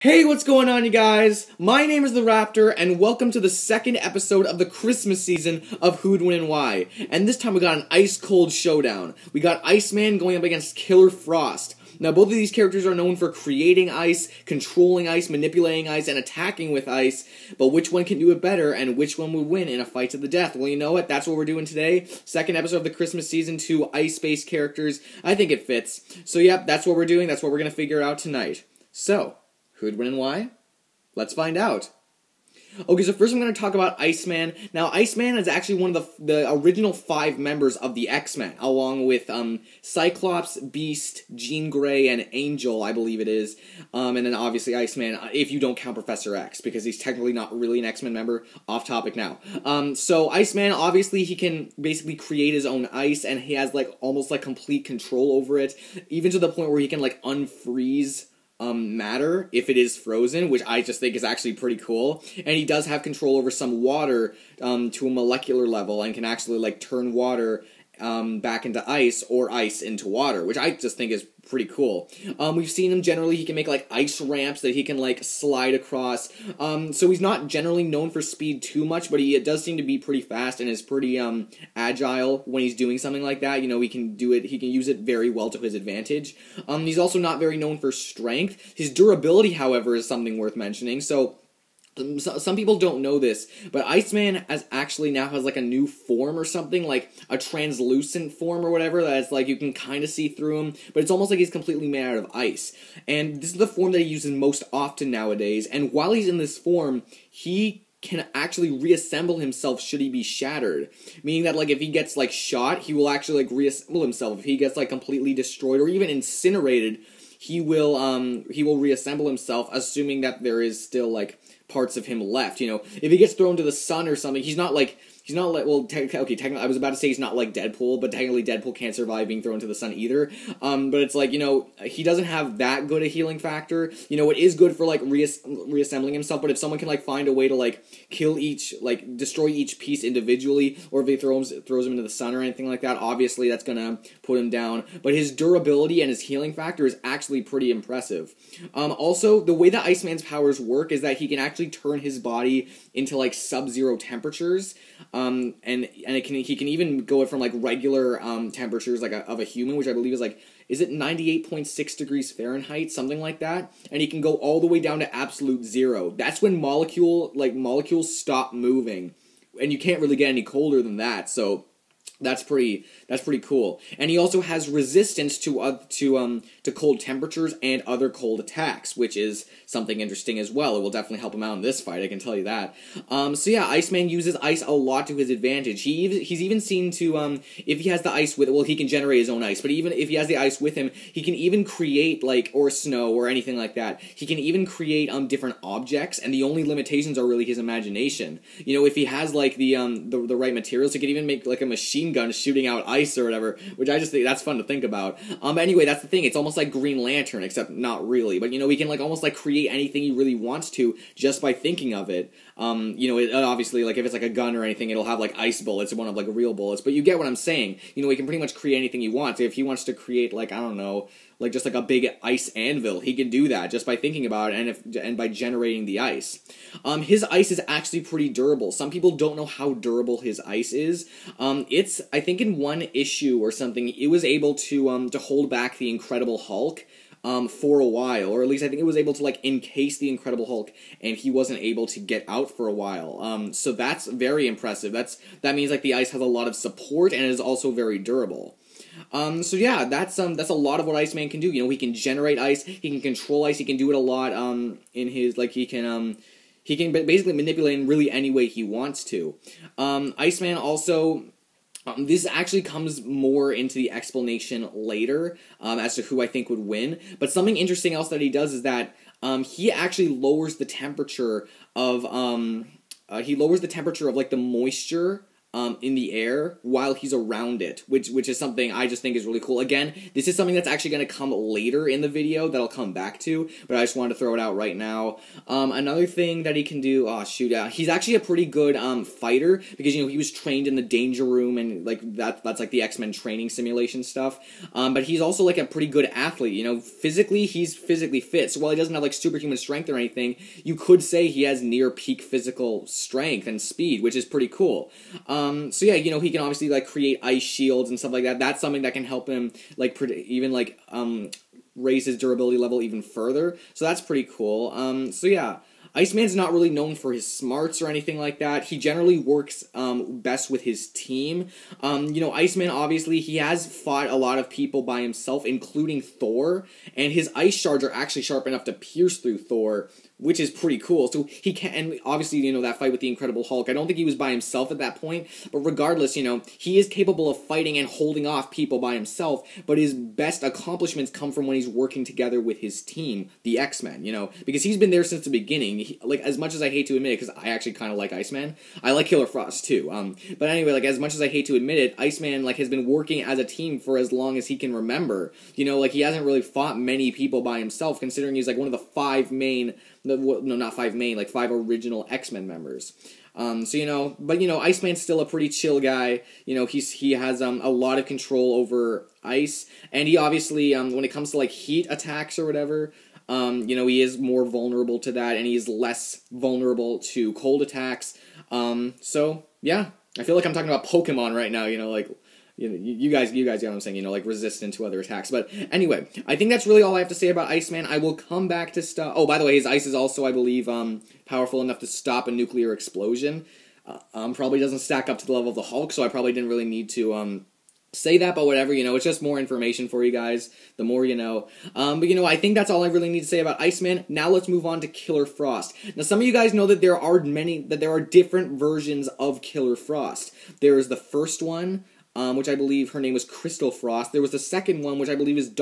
Hey, what's going on, you guys? My name is the Raptor, and welcome to the second episode of the Christmas season of Who'd Win and Why. And this time we got an ice-cold showdown. We got Iceman going up against Killer Frost. Now, both of these characters are known for creating ice, controlling ice, manipulating ice, and attacking with ice, but which one can do it better, and which one would win in a fight to the death? Well, you know what? That's what we're doing today. Second episode of the Christmas season, 2 ice-based characters. I think it fits. So, yep, that's what we're doing. That's what we're going to figure out tonight. So, who'd win and why? Let's find out. Okay, so first I'm going to talk about Iceman. Now, Iceman is actually one of the original 5 members of the XMen, along with Cyclops, Beast, Jean Grey, and Angel, I believe it is. And then obviously Iceman, if you don't count Professor X, because he's technically not really an X-Men member. Off topic now. So Iceman, obviously, he can basically create his own ice, and he has almost complete control over it, even to the point where he can unfreeze matter if it is frozen, which I just think is actually pretty cool. And he does have control over some water to a molecular level, and can actually turn water back into ice, or ice into water, which I just think is pretty cool. We've seen him generally, he can make ice ramps that he can slide across. So he's not generally known for speed too much, but he does seem to be pretty fast and is pretty agile when he's doing something like that. You know, he can do it, he can use it very well to his advantage. He's also not very known for strength. His durability, however, is something worth mentioning. So some people don't know this, but Iceman actually now has a new form or something, a translucent form or whatever, that's you can kind of see through him, but it's almost like he's completely made out of ice. And this is the form that he uses most often nowadays, and while he's in this form, he can actually reassemble himself should he be shattered. Meaning that, if he gets, shot, he will actually, reassemble himself. If he gets, completely destroyed or even incinerated, he will reassemble himself, assuming that there is still, parts of him left. You know, if he gets thrown to the sun or something, he's not technically, I was about to say he's not like Deadpool, but technically Deadpool can't survive being thrown to the sun either. But it's he doesn't have that good a healing factor. You know, it is good for reassembling himself, but if someone can find a way to kill each, destroy each piece individually, or if he throws him into the sun or anything like that, obviously that's gonna put him down. But his durability and his healing factor is actually pretty impressive. Also, the way that Iceman's powers work is that he can actually turn his body into sub-zero temperatures. And he can even go from regular temperatures of a human, which I believe is it 98.6 degrees Fahrenheit, something like that, and he can go all the way down to absolute zero. That's when molecules stop moving, and you can't really get any colder than that. So that's pretty cool. And he also has resistance to cold temperatures and other cold attacks, which is something interesting as well. It will definitely help him out in this fight, I can tell you that. So yeah, Iceman uses ice a lot to his advantage. He's even seen to, if he has the ice with, well, he can generate his own ice, but even if he has the ice with him, he can even create, or snow or anything like that. He can even create different objects, and the only limitations are really his imagination. You know, if he has the right materials, he can even make a machine gun shooting out ice or whatever, which I just think that's fun to think about. But anyway, that's the thing. It's almost like Green Lantern, except not really. But, he can almost create anything he really wants to just by thinking of it. Obviously, if it's a gun or anything, it'll have ice bullets and one of real bullets. But you get what I'm saying. He can pretty much create anything he wants. If he wants to create I don't know, just a big ice anvil, he can do that just by thinking about it and by generating the ice. His ice is actually pretty durable. Some people don't know how durable his ice is. It's, I think in one issue or something, it was able to hold back the Incredible Hulk for a while, or at least I think it was able to encase the Incredible Hulk, and he wasn't able to get out for a while. So that's very impressive. That means the ice has a lot of support and is also very durable. So yeah, that's a lot of what Iceman can do. You know, he can generate ice, he can control ice, he can do it a lot in his he can basically manipulate in really any way he wants to. Iceman also, this actually comes more into the explanation later as to who I think would win. But something interesting else that he does is that he actually lowers the temperature of the moisture in the air while he's around it, which is something I just think is really cool. Again, this is something that's actually going to come later in the video that I'll come back to, but I just wanted to throw it out right now. Another thing that he can do, he's actually a pretty good fighter, because he was trained in the danger room, and like that's like the XMen training simulation stuff. But he's also like a pretty good athlete. Physically he's physically fit, so while he doesn't have like superhuman strength or anything, you could say he has near peak physical strength and speed, which is pretty cool. So yeah, he can obviously like create ice shields and stuff like that. That's something that can help him like even like raise his durability level even further. So that's pretty cool. So yeah, Iceman's not really known for his smarts or anything like that. He generally works best with his team. Iceman, obviously, he has fought a lot of people by himself, including Thor, and his ice shards are actually sharp enough to pierce through Thor, which is pretty cool. So he can, and obviously, that fight with the Incredible Hulk, I don't think he was by himself at that point, but regardless, he is capable of fighting and holding off people by himself, but his best accomplishments come from when he's working together with his team, the X-Men, because he's been there since the beginning. Like, as much as I hate to admit it, because I actually kind of like Iceman, I like Killer Frost too, but anyway, like, as much as I hate to admit it, Iceman, like, has been working as a team for as long as he can remember. Like, he hasn't really fought many people by himself, considering he's, like, one of the five original X-Men members. But Iceman's still a pretty chill guy. He has a lot of control over ice, and he obviously, when it comes to like heat attacks or whatever, he is more vulnerable to that, and he's less vulnerable to cold attacks. So yeah, I feel like I'm talking about Pokemon right now. You guys get what I'm saying, like resistant to other attacks. But anyway, I think that's really all I have to say about Iceman. I will come back to stuff. Oh, by the way, his ice is also, I believe, powerful enough to stop a nuclear explosion. Probably doesn't stack up to the level of the Hulk, so I probably didn't really need to say that, but whatever, it's just more information for you guys, the more you know. But I think that's all I really need to say about Iceman. Now let's move on to Killer Frost. Now, some of you guys know that there are different versions of Killer Frost. There is the first one, which I believe her name was Crystal Frost. There was the second one, which I believe is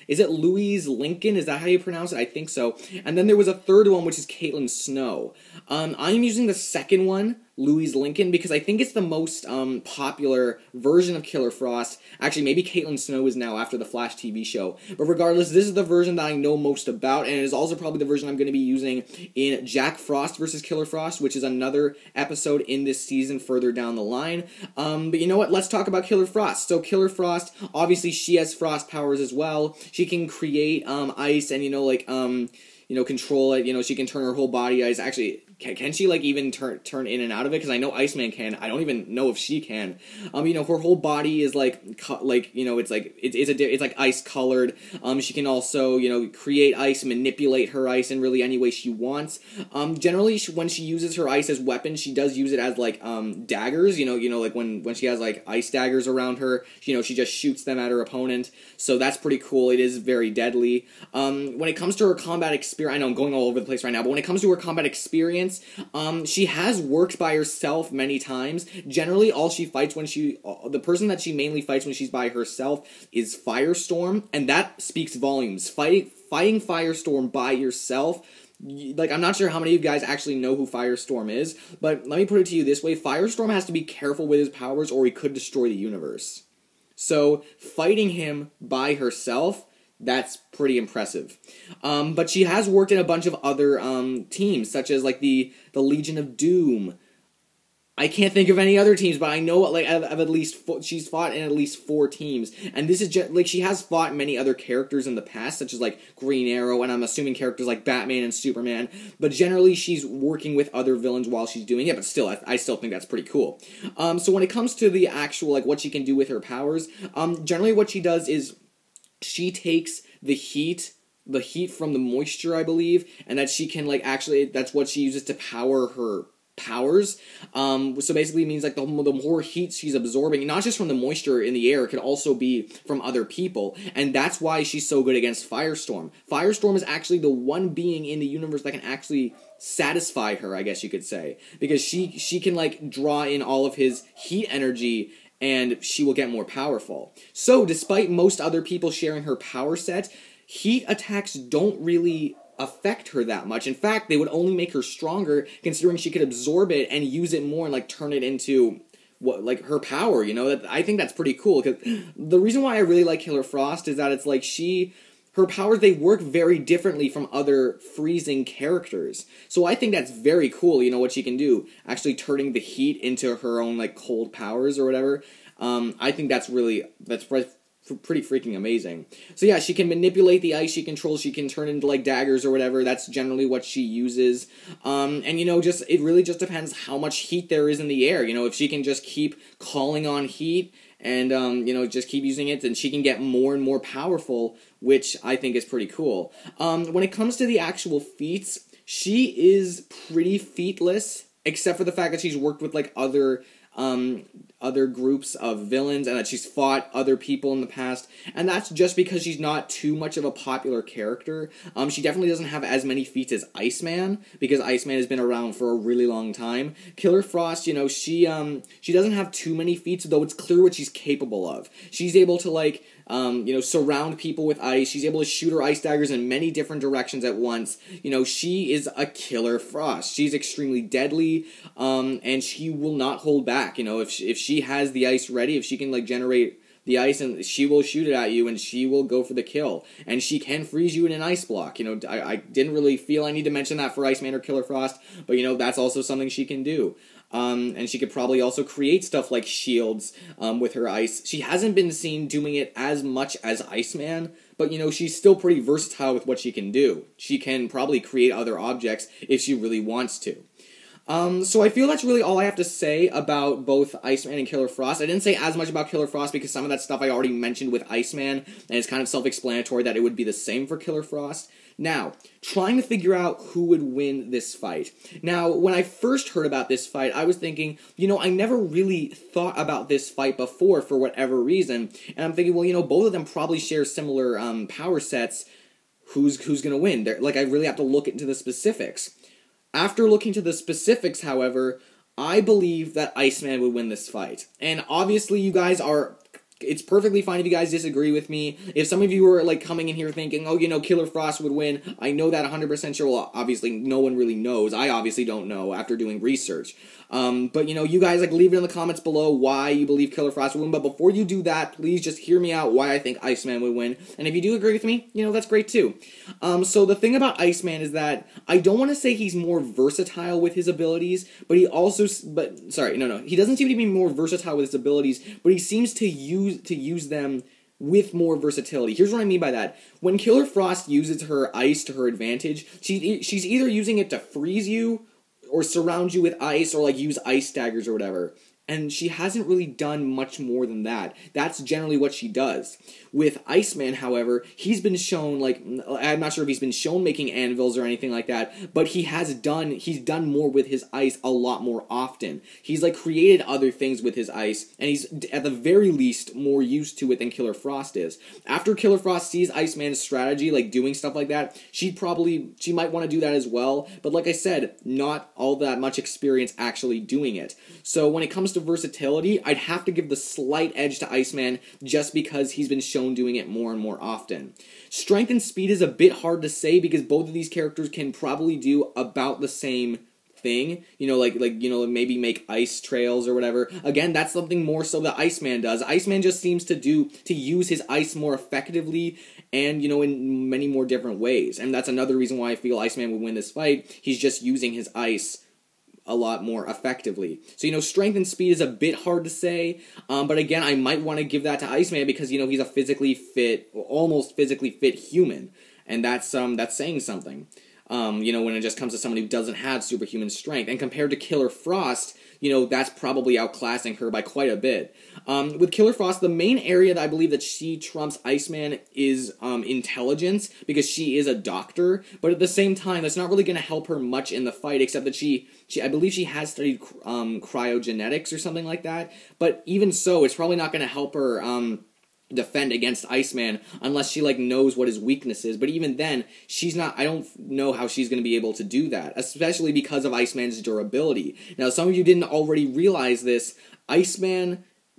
is it Louise Lincoln? Is that how you pronounce it? I think so. And then there was a third one, which is Caitlin Snow. I'm using the second one, Louise Lincoln, because I think it's the most popular version of Killer Frost. Actually, maybe Caitlin Snow is now after the Flash TV show. But regardless, this is the version that I know most about, and it is also probably the version I'm going to be using in Jack Frost versus Killer Frost, which is another episode in this season further down the line. But you know what? Let's talk about Killer Frost. So Killer Frost, obviously she has frost powers as well. She can create ice and, control it. She can turn her whole body ice. Actually, can she like even turn in and out of it? Because I know Iceman can. I don't even know if she can. Her whole body is it's like ice colored. She can also create ice, manipulate her ice in really any way she wants. Generally, when she uses her ice as weapons, she does use it as like daggers. Like when she has like ice daggers around her, she just shoots them at her opponent. So that's pretty cool. It is very deadly. When it comes to her combat experience, I know I'm going all over the place right now, but when it comes to her combat experience, she has worked by herself many times. Generally, the person that she mainly fights when she's by herself is Firestorm, and that speaks volumes. Fighting Firestorm by yourself, I'm not sure how many of you guys actually know who Firestorm is, but let me put it to you this way: Firestorm has to be careful with his powers, or he could destroy the universe. So, fighting him by herself, that's pretty impressive. But she has worked in a bunch of other teams, such as like the Legion of Doom. I can't think of any other teams, but I know of at least she's fought in at least 4 teams. And this is she has fought many other characters in the past, such as like Green Arrow, and I'm assuming characters like Batman and Superman. But generally, she's working with other villains while she's doing it. But still, I still think that's pretty cool. So when it comes to the actual what she can do with her powers, generally what she does is she takes the heat from the moisture, I believe, and that she can that's what she uses to power her powers. So basically it means the more heat she's absorbing, not just from the moisture in the air, it could also be from other people, and that's why she's so good against Firestorm. Firestorm is actually the one being in the universe that can actually satisfy her, I guess you could say, because she can draw in all of his heat energy, and she will get more powerful. So, despite most other people sharing her power set, heat attacks don't really affect her that much. In fact, they would only make her stronger, considering she could absorb it and use it more and turn it into like her power, that I think that's pretty cool, because the reason why I really like Killer Frost is that it's like her powers, they work very differently from other freezing characters. So I think that's very cool, what she can do, actually turning the heat into her own, like, cold powers or whatever. I think that's pretty freaking amazing. So yeah, she can manipulate the ice she controls, she can turn into, like, daggers or whatever. That's generally what she uses. And, it really just depends how much heat there is in the air. If she can just keep calling on heat and, just keep using it, then she can get more and more powerful, which I think is pretty cool. When it comes to the actual feats, she is pretty featless, except for the fact that she's worked with, like, other groups of villains, and that she's fought other people in the past, and that's just because she's not too much of a popular character. She definitely doesn't have as many feats as Iceman, because Iceman has been around for a really long time. Killer Frost, she doesn't have too many feats, though it's clear what she's capable of. She's able to, like, surround people with ice. She's able to shoot her ice daggers in many different directions at once. She is a Killer Frost. She's extremely deadly, and she will not hold back. If she has the ice ready, if she can, like, generate the ice, and she will shoot it at you, and she will go for the kill. And she can freeze you in an ice block. I didn't really feel I need to mention that for Iceman or Killer Frost, but, that's also something she can do. And she could probably also create stuff like shields with her ice. She hasn't been seen doing it as much as Iceman, but, she's still pretty versatile with what she can do. She can probably create other objects if she really wants to. So I feel that's really all I have to say about both Iceman and Killer Frost. I didn't say as much about Killer Frost because some of that stuff I already mentioned with Iceman, and it's kind of self-explanatory that it would be the same for Killer Frost. Now, trying to figure out who would win this fight. Now, when I first heard about this fight, I was thinking, I never really thought about this fight before for whatever reason, and I'm thinking, well, both of them probably share similar power sets. Who's gonna win? I really have to look into the specifics. After looking to the specifics, however, I believe that Iceman would win this fight. And obviously you guys it's perfectly fine if you guys disagree with me. If some of you are, like, coming in here thinking, oh, Killer Frost would win, I know that 100% sure. Well, obviously no one really knows. I obviously don't know after doing research. But, you guys, like, leave it in the comments below why you believe Killer Frost would win. But before you do that, please just hear me out why I think Iceman would win. And if you do agree with me, that's great too. So the thing about Iceman is that I don't want to say he's more versatile with his abilities, but he doesn't seem to be more versatile with his abilities, but he seems to use them with more versatility. Here's what I mean by that. When Killer Frost uses her ice to her advantage, she's either using it to freeze you, or surround you with ice, or, like, use ice daggers or whatever. And she hasn't really done much more than that. That's generally what she does. With Iceman, however, he's been shown, like, I'm not sure if he's been shown making anvils or anything like that, but he's done more with his ice a lot more often. He's, like, created other things with his ice, and he's, at the very least, more used to it than Killer Frost is. After Killer Frost sees Iceman's strategy, like, doing stuff like that, she might want to do that as well, but like I said, not all that much experience actually doing it. So when it comes to versatility, I'd have to give the slight edge to Iceman just because he's been shown doing it more and more often. Strength and speed is a bit hard to say because both of these characters can probably do about the same thing, maybe make ice trails or whatever. Again, that's something more so that Iceman does. Iceman just seems to use his ice more effectively and, in many more different ways. And that's another reason why I feel Iceman would win this fight. He's just using his ice a lot more effectively. So, strength and speed is a bit hard to say, but again, I might want to give that to Iceman because, he's a almost physically fit human, and that's saying something. When it just comes to someone who doesn't have superhuman strength. And compared to Killer Frost, that's probably outclassing her by quite a bit. With Killer Frost, the main area that I believe that she trumps Iceman is intelligence, because she is a doctor, but at the same time, that's not really going to help her much in the fight, except that I believe she has studied cryogenetics or something like that, but even so, it's probably not going to help her defend against Iceman unless she, like, knows what his weakness is. But even then, I don't know how she's going to be able to do that, especially because of Iceman's durability. Now, some of you didn't already realize this.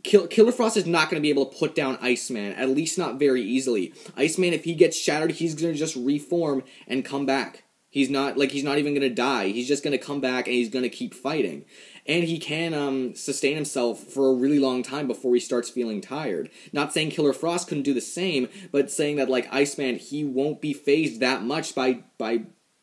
Killer Frost is not going to be able to put down Iceman, at least not very easily. Iceman, if he gets shattered, he's going to just reform and come back. He's not even gonna die. He's just gonna come back and he's gonna keep fighting. And he can sustain himself for a really long time before he starts feeling tired. Not saying Killer Frost couldn't do the same, but saying that, like, Iceman, he won't be phased that much by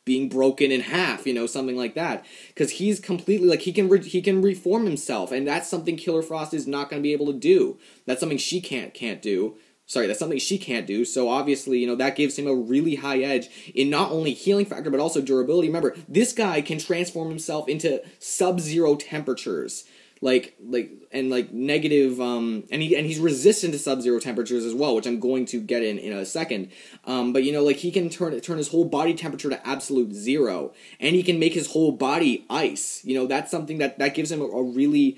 being broken in half, something like that. Because he's completely, like, he can reform himself, and that's something Killer Frost is not going to be able to do. That's something she can't do. Sorry, that's something she can't do, so obviously, that gives him a really high edge in not only healing factor, but also durability. Remember, this guy can transform himself into sub-zero temperatures, negative, and he's resistant to sub-zero temperatures as well, which I'm going to get in a second. But he can turn his whole body temperature to absolute zero, and he can make his whole body ice. That's something that gives him a really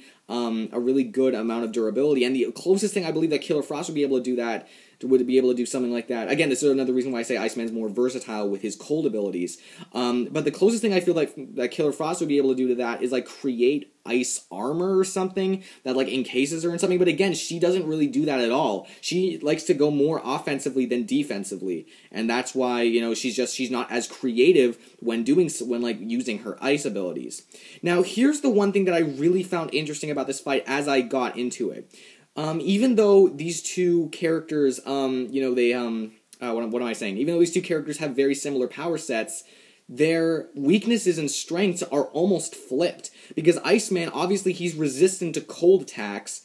good amount of durability. And the closest thing I believe that Killer Frost would be able to do something like that. Again, this is another reason why I say Iceman's more versatile with his cold abilities. But the closest thing I feel like that Killer Frost would be able to do to that is, like, create ice armor or something that, like, encases her in something. But again, she doesn't really do that at all. She likes to go more offensively than defensively, and that's why she's not as creative when using her ice abilities. Now, here's the one thing that I really found interesting about this fight as I got into it. Even though these two characters, what am I saying? Even though these two characters have very similar power sets, their weaknesses and strengths are almost flipped. Because Iceman, obviously, he's resistant to cold attacks,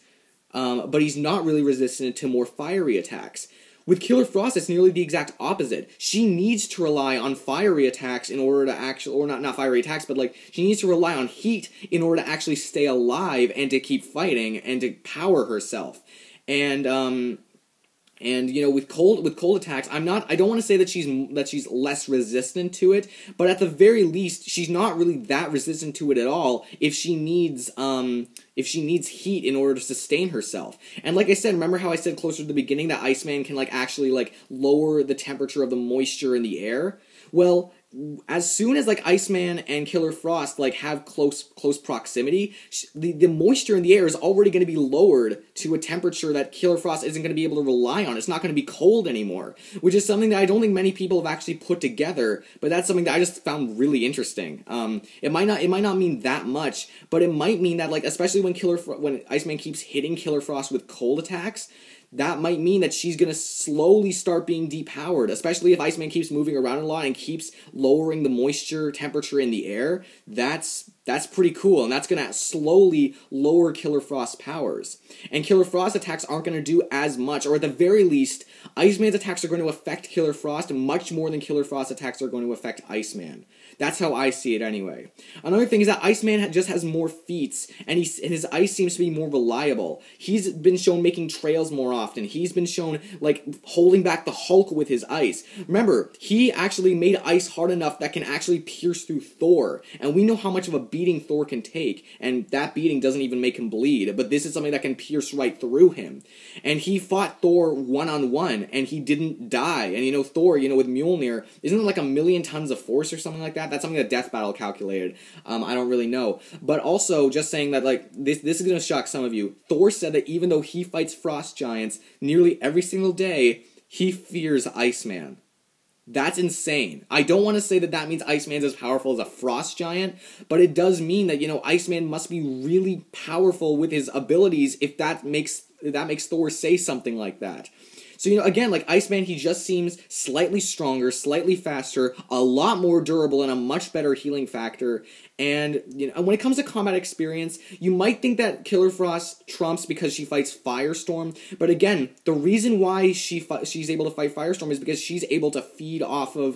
but he's not really resistant to more fiery attacks. With Killer Frost, it's nearly the exact opposite. She needs to rely on fiery attacks in order to not fiery attacks, but, like, she needs to rely on heat in order to actually stay alive and to keep fighting and to power herself. And with cold attacks, I don't want to say that she's less resistant to it, but at the very least, she's not really that resistant to it at all if she needs heat in order to sustain herself. And like I said, remember how I said closer to the beginning that Iceman can, like, actually, like, lower the temperature of the moisture in the air? Well, as soon as, like, Iceman and Killer Frost, like, have close proximity, the moisture in the air is already going to be lowered to a temperature that Killer Frost isn't going to be able to rely on. It's not going to be cold anymore, which is something that I don't think many people have actually put together, but that's something that I just found really interesting. It might not mean that much, but it might mean that, like, especially when Iceman keeps hitting Killer Frost with cold attacks, that might mean that she's going to slowly start being depowered, especially if Iceman keeps moving around a lot and keeps lowering the moisture temperature in the air. That's pretty cool, and that's going to slowly lower Killer Frost's powers. And Killer Frost's attacks aren't going to do as much, or at the very least, Iceman's attacks are going to affect Killer Frost much more than Killer Frost's attacks are going to affect Iceman. That's how I see it anyway. Another thing is that Iceman just has more feats, and his ice seems to be more reliable. He's been shown making trails more often. He's been shown, like, holding back the Hulk with his ice. Remember, he actually made ice hard enough that can actually pierce through Thor, and we know how much of a beating Thor can take, and that beating doesn't even make him bleed, but this is something that can pierce right through him. And he fought Thor one-on-one, and he didn't die. And, Thor, with Mjolnir, isn't it like 1,000,000 tons of force or something like that? That's something that Death Battle calculated. I don't really know. But also, just saying that, like, this is going to shock some of you. Thor said that even though he fights frost giants nearly every single day, he fears Iceman. That's insane. I don't want to say that means Iceman's as powerful as a frost giant, but it does mean that, Iceman must be really powerful with his abilities if that makes Thor say something like that. So, again, like, Iceman, he just seems slightly stronger, slightly faster, a lot more durable, and a much better healing factor. And, when it comes to combat experience, you might think that Killer Frost trumps because she fights Firestorm. But again, the reason why she's able to fight Firestorm is because she's able to feed off of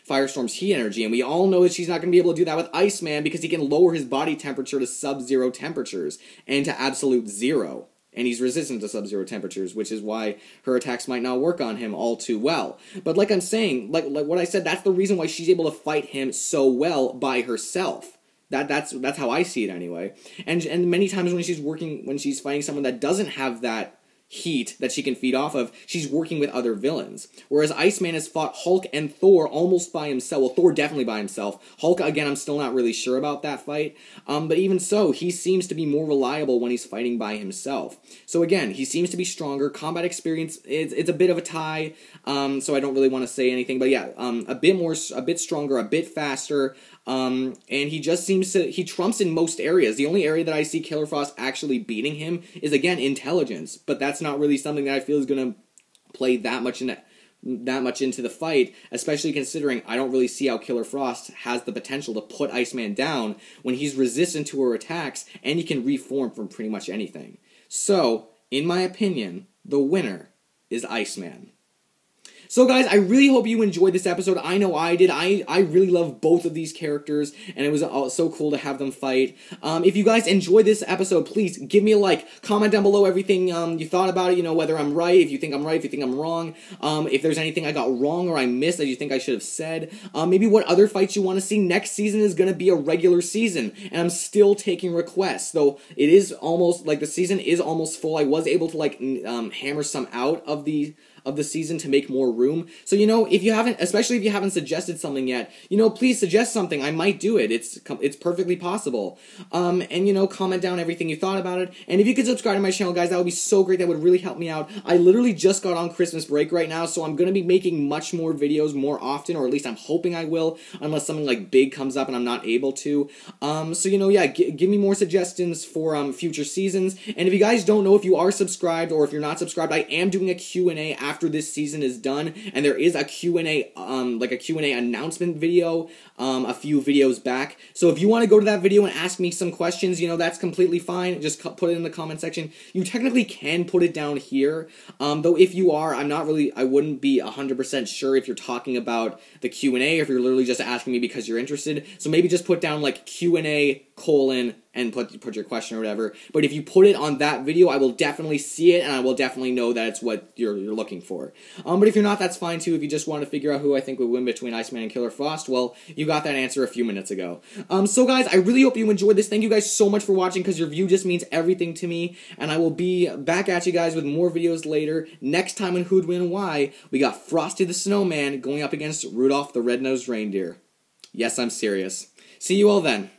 Firestorm's heat energy. And we all know that she's not going to be able to do that with Iceman because he can lower his body temperature to sub-zero temperatures and to absolute zero. And he's resistant to sub-zero temperatures, which is why her attacks might not work on him all too well. But like I'm saying, like what I said, that's the reason why she's able to fight him so well by herself. That's how I see it anyway. And many times when she's fighting someone that doesn't have that heat that she can feed off of, she's working with other villains. Whereas Iceman has fought Hulk and Thor almost by himself. Well, Thor definitely by himself. Hulk, again, I'm still not really sure about that fight. But even so, he seems to be more reliable when he's fighting by himself. So again, he seems to be stronger. Combat experience, it's a bit of a tie, so I don't really want to say anything. But yeah, a bit stronger, a bit faster. And he just seems to, he trumps in most areas. The only area that I see Killer Frost actually beating him is, again, intelligence. But that's not really something that I feel is going to play that much into the fight, especially considering I don't really see how Killer Frost has the potential to put Iceman down when he's resistant to her attacks and he can reform from pretty much anything. So, in my opinion, the winner is Iceman. So guys, I really hope you enjoyed this episode. I know I did. I really love both of these characters, and it was so cool to have them fight. If you guys enjoyed this episode, please give me a like. Comment down below everything you thought about it, you know, whether I'm right, if you think I'm right, if you think I'm wrong. If there's anything I got wrong or I missed that you think I should have said. Maybe what other fights you want to see. Next season is going to be a regular season, and I'm still taking requests. Though it is almost, like, the season is almost full. I was able to, like, hammer some out of the season to make more room. So, you know, if you haven't, especially if you haven't suggested something yet, you know, please suggest something. I might do it. It's perfectly possible. And, you know, comment down everything you thought about it. And if you could subscribe to my channel, guys, that would be so great. That would really help me out. I literally just got on Christmas break right now, so I'm going to be making much more videos more often, or at least I'm hoping I will, unless something, like, big comes up and I'm not able to. So, you know, yeah, give me more suggestions for future seasons. And if you guys don't know if you are subscribed or if you're not subscribed, I am doing a Q&A after this season is done, and there is a Q&A, like a Q&A announcement video, a few videos back. So if you want to go to that video and ask me some questions, you know, that's completely fine. Just put it in the comment section. You technically can put it down here, though if you are, I wouldn't be 100% sure if you're talking about the Q&A, or if you're literally just asking me because you're interested. So maybe just put down, like, Q&A : and put your question or whatever. But if you put it on that video, I will definitely see it, and I will definitely know that it's what you're looking for. But if you're not, that's fine too. If you just want to figure out who I think would win between Iceman and Killer Frost, well, you got that answer a few minutes ago. So guys, I really hope you enjoyed this. Thank you guys so much for watching, because your view just means everything to me, and I will be back at you guys with more videos later. Next time on Who'd Win Why, we got Frosty the Snowman going up against Rudolph the Red-Nosed Reindeer. Yes, I'm serious. See you all then.